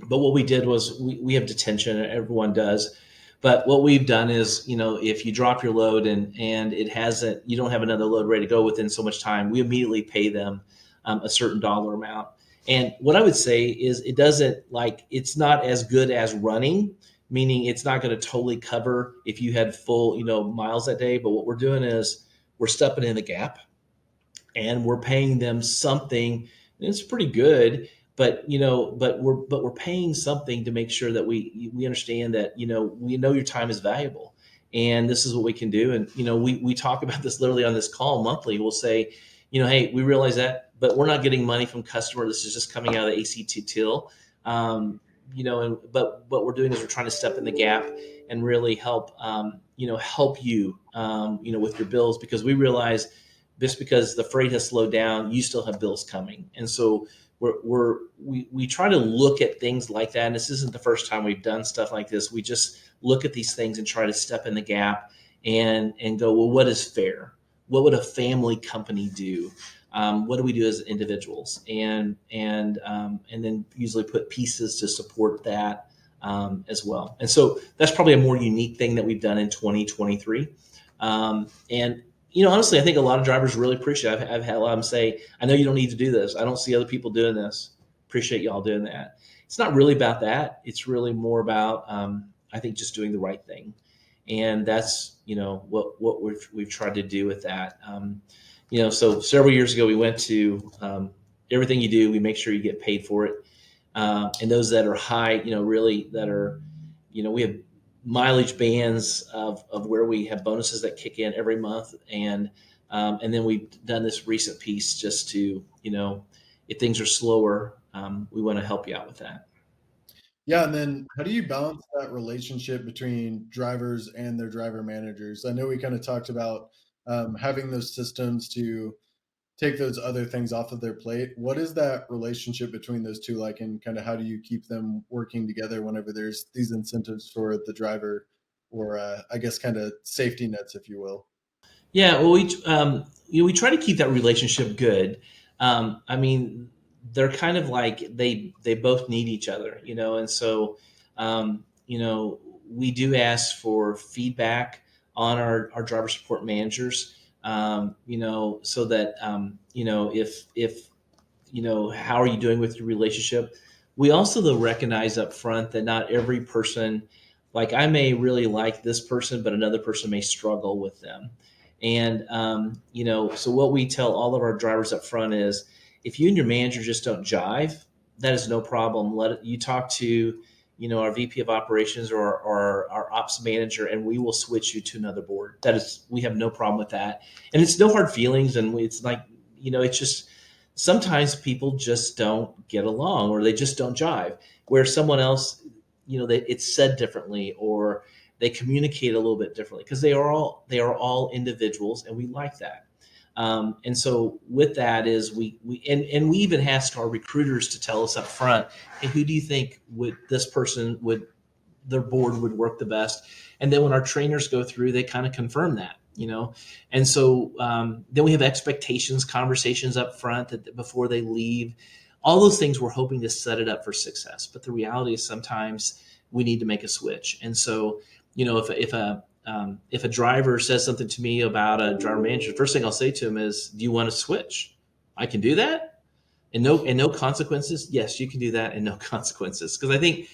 But what we did was we have detention, everyone does. But what we've done is, if you drop your load and it hasn't, you don't have another load ready to go within so much time, we immediately pay them a certain dollar amount. And what I would say is it's not as good as running, meaning it's not going to totally cover if you had full, miles that day. But what we're doing is we're stepping in the gap, and we're paying them something. And it's pretty good, but we're paying something to make sure that we understand that, we know your time is valuable, and this is what we can do. And we talk about this literally on this call monthly. We'll say, hey, we realize that, but we're not getting money from customer. This is just coming out of the ACT till. But what we're doing is we're trying to step in the gap and really help help you, with your bills, because we realize just because the freight has slowed down, you still have bills coming. And so we try to look at things like that. And this isn't the first time we've done stuff like this. We just look at these things and try to step in the gap and go, well, what is fair? What would a family company do? What do we do as individuals? And then usually put pieces to support that as well. And so that's probably a more unique thing that we've done in 2023. And honestly, I think a lot of drivers really appreciate it. I've had a lot of them say, I know you don't need to do this. I don't see other people doing this. Appreciate y'all doing that. It's not really about that. It's really more about, I think, just doing the right thing. And that's, what we've tried to do with that. So several years ago, we went to everything you do, we make sure you get paid for it. And those that are high, really that are, we have mileage bands of where we have bonuses that kick in every month. And then we've done this recent piece just to, if things are slower, we want to help you out with that. Yeah, and then how do you balance that relationship between drivers and their driver managers? I know we kind of talked about having those systems to take those other things off of their plate. What is that relationship between those two like, and kind of how do you keep them working together whenever there's these incentives for the driver, or I guess kind of safety nets, if you will? Yeah, well, we try to keep that relationship good. I mean, they're kind of like they both need each other, and so we do ask for feedback on our driver support managers, so that if how are you doing with your relationship. We also though recognize up front that not every person, like I may really like this person, but another person may struggle with them. And so what we tell all of our drivers up front is, if you and your manager just don't jive, that is no problem. You talk to our VP of operations or our ops manager, and we will switch you to another board. That is, we have no problem with that, and it's no hard feelings. And it's like, it's just sometimes people just don't get along, or they just don't jive. Where someone else, it's said differently, or they communicate a little bit differently, because they are all individuals, and we like that. And so with that is and we even ask our recruiters to tell us up front, hey, who do you think would this person would their board would work the best? And then when our trainers go through, they kind of confirm that. And so then we have expectations conversations up front that before they leave, all those things, we're hoping to set it up for success. But the reality is sometimes we need to make a switch. And so if a driver says something to me about a driver manager, first thing I'll say to him is, do you want to switch? I can do that, and no consequences. Yes, you can do that, and no consequences, because I think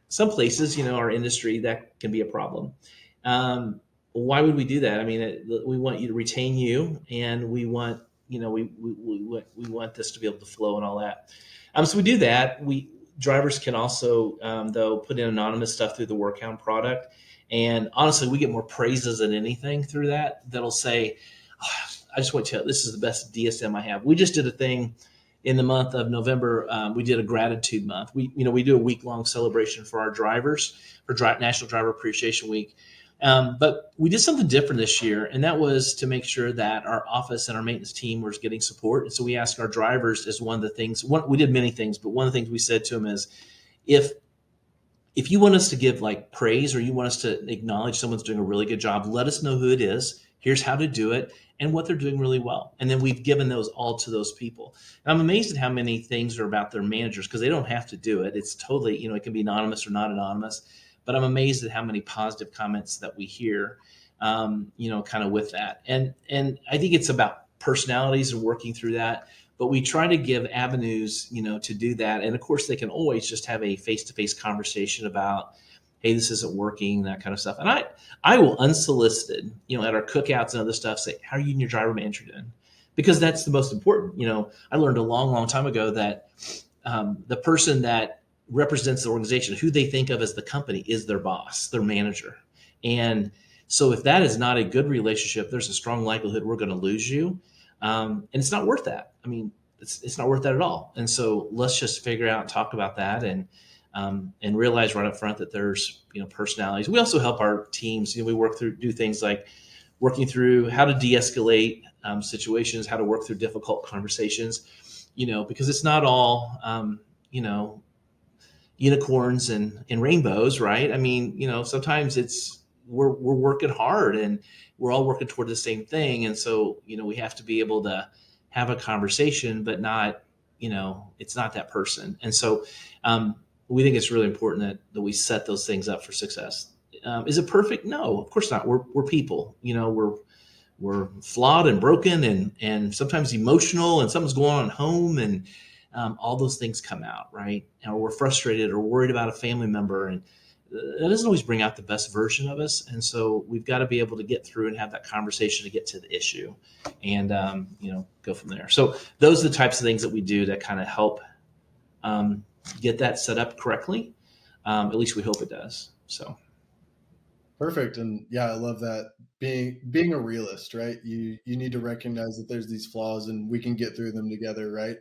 some places, our industry, that can be a problem. Why would we do that? I mean, we want you to retain you, and we want, we want this to be able to flow and all that. So we do that. Drivers can also, though, put in anonymous stuff through the Workhound product. And honestly, we get more praises than anything through that. That'll say, oh, I just want to tell you, this is the best DSM I have. We just did a thing in the month of November. We did a gratitude month. We do a week-long celebration for our drivers for National Driver Appreciation Week. But we did something different this year, and that was to make sure that our office and our maintenance team was getting support. And so we asked our drivers, as one of the things, we did many things, but one of the things we said to them is, if you want us to give like praise, or you want us to acknowledge someone's doing a really good job, let us know who it is. Here's how to do it and what they're doing really well. And then we've given those all to those people. And I'm amazed at how many things are about their managers, because they don't have to do it. It's totally, it can be anonymous or not anonymous. But I'm amazed at how many positive comments that we hear, kind of with that. And I think it's about personalities and working through that. But we try to give avenues, to do that. And of course, they can always just have a face-to-face conversation about, hey, this isn't working, that kind of stuff. And I will unsolicited, at our cookouts and other stuff, say, how are you and your driver manager doing? Because that's the most important. I learned a long, long time ago that the person that represents the organization, who they think of as the company, is their boss, their manager. And so if that is not a good relationship, there's a strong likelihood we're going to lose you. And it's not worth that. I mean, it's not worth that at all. And so let's just figure out and talk about that, and realize right up front that there's, personalities. We also help our teams. We do things like working through how to de-escalate situations, how to work through difficult conversations, because it's not all, unicorns and rainbows, right? I mean, sometimes it's we're working hard and we're all working toward the same thing. And so, we have to be able to have a conversation, but not, it's not that person. And so, we think it's really important that we set those things up for success. Is it perfect? No, of course not. We're people, we're flawed and broken and sometimes emotional, and something's going on at home, and all those things come out, right? Or we're frustrated or worried about a family member, and that doesn't always bring out the best version of us. And so we've got to be able to get through and have that conversation to get to the issue, and go from there. So those are the types of things that we do that kind of help get that set up correctly. At least we hope it does. So. Perfect. And yeah, I love that. Being a realist, right? You need to recognize that there's these flaws and we can get through them together, right?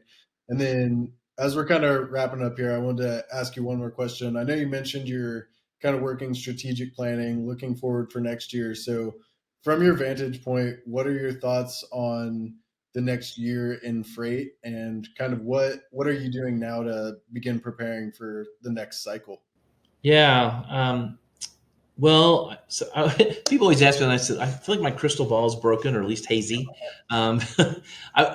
And then as we're kind of wrapping up here, I wanted to ask you one more question. I know you mentioned you're kind of working strategic planning, looking forward for next year. So from your vantage point, what are your thoughts on the next year in freight, and kind of what are you doing now to begin preparing for the next cycle? Yeah. Well, so people always ask me, and I said, I feel like my crystal ball is broken, or at least hazy. Um, a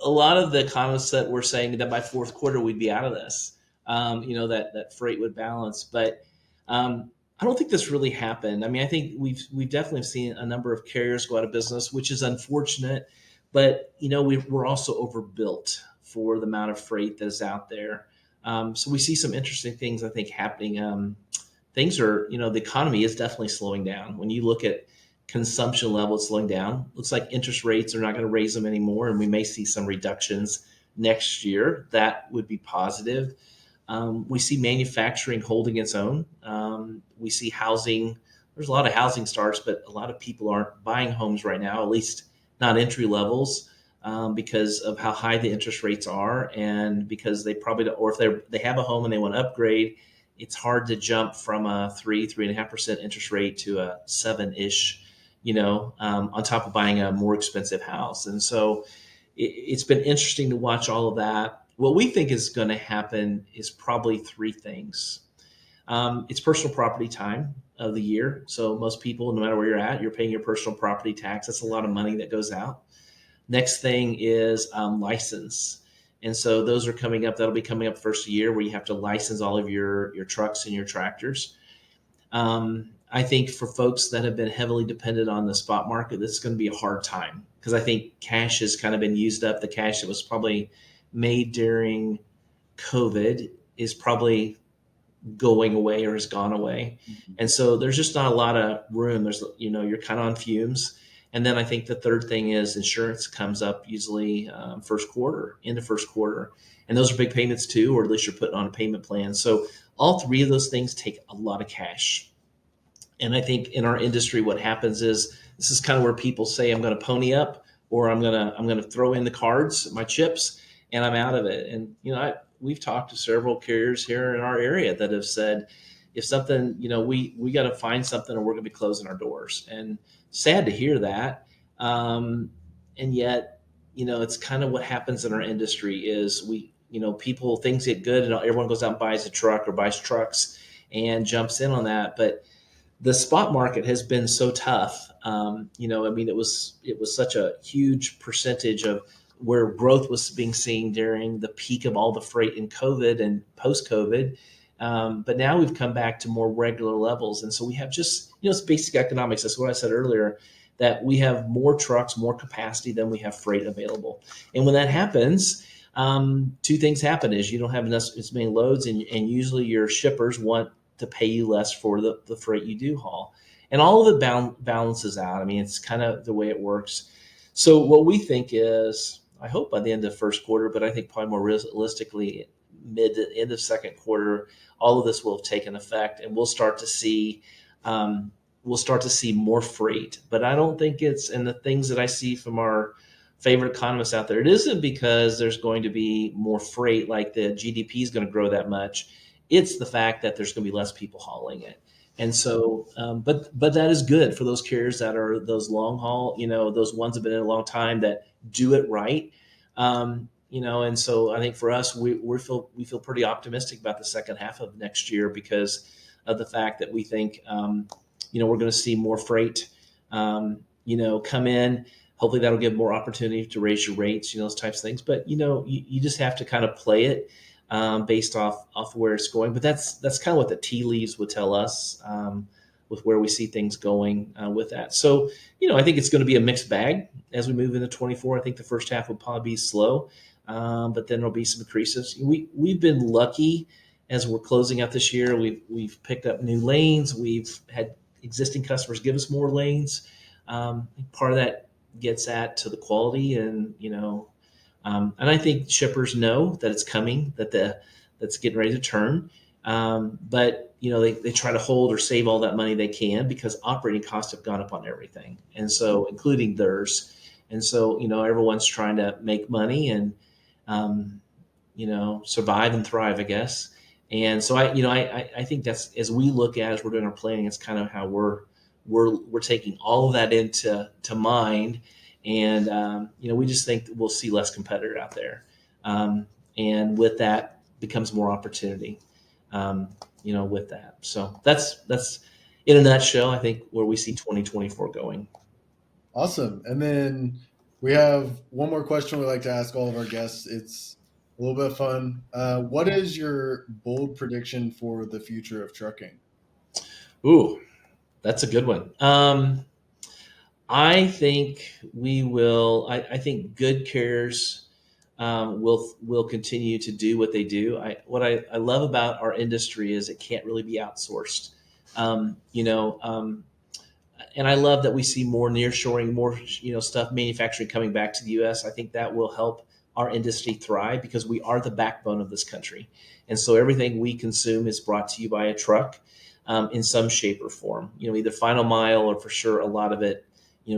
lot of the economists that were saying that by fourth quarter we'd be out of this, that freight would balance. But I don't think this really happened. I mean, I think we've definitely seen a number of carriers go out of business, which is unfortunate. But we're also overbuilt for the amount of freight that is out there. So we see some interesting things, I think, happening. Things are, the economy is definitely slowing down. When you look at consumption levels slowing down, looks like interest rates are not going to raise them anymore, and we may see some reductions next year. That would be positive. We see manufacturing holding its own. We see housing. There's a lot of housing starts, but a lot of people aren't buying homes right now, at least not entry levels, because of how high the interest rates are, and because they probably don't, or if they have a home and they want to upgrade, it's hard to jump from a 3.5% interest rate to a 7-ish, on top of buying a more expensive house. And so it's been interesting to watch all of that. What we think is going to happen is probably three things. It's personal property time of the year. So most people, no matter where you're at, you're paying your personal property tax. That's a lot of money that goes out. Next thing is license. And so those are coming up. That'll be coming up first year, where you have to license all of your trucks and your tractors. I think for folks that have been heavily dependent on the spot market, this is going to be a hard time, because I think cash has kind of been used up. The cash that was probably made during COVID is probably going away or has gone away. And so there's just not a lot of room. You're kind of on fumes. And then I think the third thing is insurance comes up usually first quarter, into first quarter. And those are big payments too, or at least you're putting on a payment plan. So all three of those things take a lot of cash. And I think in our industry, what happens is this is kind of where people say, I'm going to pony up, or I'm going to throw in the cards, my chips, and I'm out of it. And, we've talked to several carriers here in our area that have said, if something, we got to find something, or we're going to be closing our doors. And sad to hear that. And yet, it's kind of what happens in our industry is people, things get good and everyone goes out and buys a truck or buys trucks and jumps in on that. But the spot market has been so tough. It was such a huge percentage of where growth was being seen during the peak of all the freight in COVID and post COVID. But now we've come back to more regular levels. And so we have just, it's basic economics. That's what I said earlier, that we have more trucks, more capacity than we have freight available. And when that happens, two things happen is you don't have as many loads, and usually your shippers want to pay you less for the freight you do haul. And all of it balances out. I mean, it's kind of the way it works. So what we think is, I hope by the end of first quarter, but I think probably more realistically, mid to end of second quarter, all of this will have taken effect, and we'll start to see more freight. But I don't think it's, and the things that I see from our favorite economists out there, it isn't because there's going to be more freight, like the GDP is going to grow that much. It's the fact that there's going to be less people hauling it. And so, but that is good for those carriers that are those long haul, those ones that have been in a long time that do it right. And so I think for us, we feel pretty optimistic about the second half of next year, because of the fact that we think we're going to see more freight, come in. Hopefully that'll give more opportunity to raise your rates, those types of things. But, you just have to kind of play it based off where it's going. But that's kind of what the tea leaves would tell us with where we see things going with that. So, I think it's going to be a mixed bag as we move into 24. I think the first half will probably be slow, but then there'll be some increases. We've been lucky as we're closing out this year. We've picked up new lanes. We've had existing customers give us more lanes. Part of that gets at to the quality, and and I think shippers know that it's coming, that's getting ready to turn. But they try to hold or save all that money they can, because operating costs have gone up on everything, and so including theirs. And so everyone's trying to make money and survive and thrive, I guess. And so I think that's, as we look at, as we're doing our planning, it's kind of how we're taking all of that into mind. And we just think that we'll see less competitor out there, and with that becomes more opportunity. With that. So that's in a nutshell, I think, where we see 2024 going. Awesome. And then we have one more question we like to ask all of our guests. It's a little bit of fun. What is your bold prediction for the future of trucking? Ooh, that's a good one. I think we will. I think good carriers will continue to do what they do. What I love about our industry is it can't really be outsourced. And I love that we see more nearshoring, more stuff, manufacturing coming back to the U.S. I think that will help our industry thrive, because we are the backbone of this country, and so everything we consume is brought to you by a truck in some shape or form. Either final mile, or for sure a lot of it,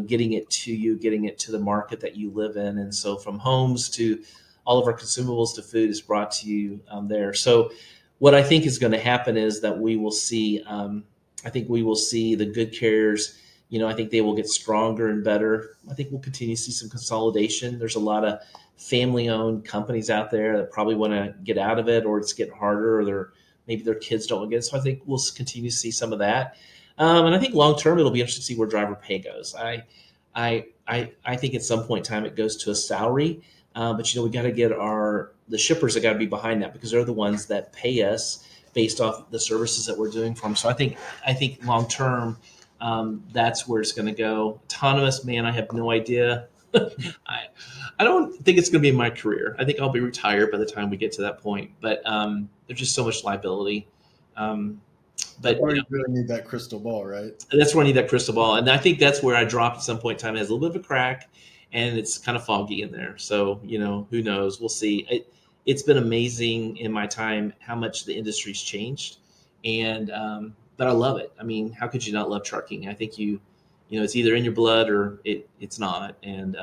getting it to you, getting it to the market that you live in. And so from homes to all of our consumables to food is brought to you there. So what I think is going to happen is that we will see, I think we will see the good carriers, I think they will get stronger and better. I think we'll continue to see some consolidation. There's a lot of family-owned companies out there that probably want to get out of it, or it's getting harder, or maybe their kids don't want to get it. So I think we'll continue to see some of that. And I think long term, it'll be interesting to see where driver pay goes. I think at some point in time it goes to a salary, but we got to get the shippers have got to be behind that, because they're the ones that pay us based off the services that we're doing for them. So I think long term, that's where it's going to go. Autonomous, man, I have no idea. I don't think it's going to be in my career. I think I'll be retired by the time we get to that point. But there's just so much liability. But you really need that crystal ball, right? That's where I need that crystal ball, and I think that's where I dropped at some point in time. It has a little bit of a crack, and it's kind of foggy in there. So who knows? We'll see. It's been amazing in my time how much the industry's changed, and but I love it. I mean, how could you not love trucking? I think it's either in your blood or it's not, and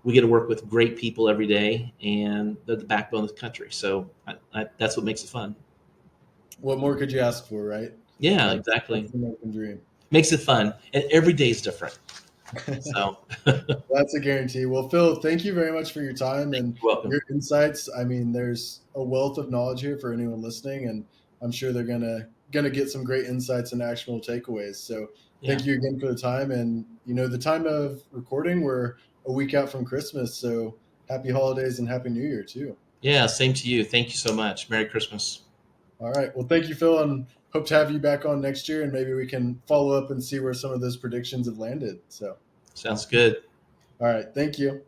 we get to work with great people every day, and they're the backbone of the country. So that's what makes it fun. What more could you ask for, right? Yeah, exactly. That's the American dream. Makes it fun, and every day is different. So that's a guarantee. Well, Phil, thank you very much for your time and your insights. I mean, there's a wealth of knowledge here for anyone listening, and I'm sure they're gonna get some great insights and actionable takeaways. So thank you again for the time. And the time of recording, we're a week out from Christmas, so happy holidays and happy New Year too. Yeah, same to you. Thank you so much. Merry Christmas. All right. Well, thank you, Phil, and hope to have you back on next year, and maybe we can follow up and see where some of those predictions have landed. So sounds good. All right. Thank you.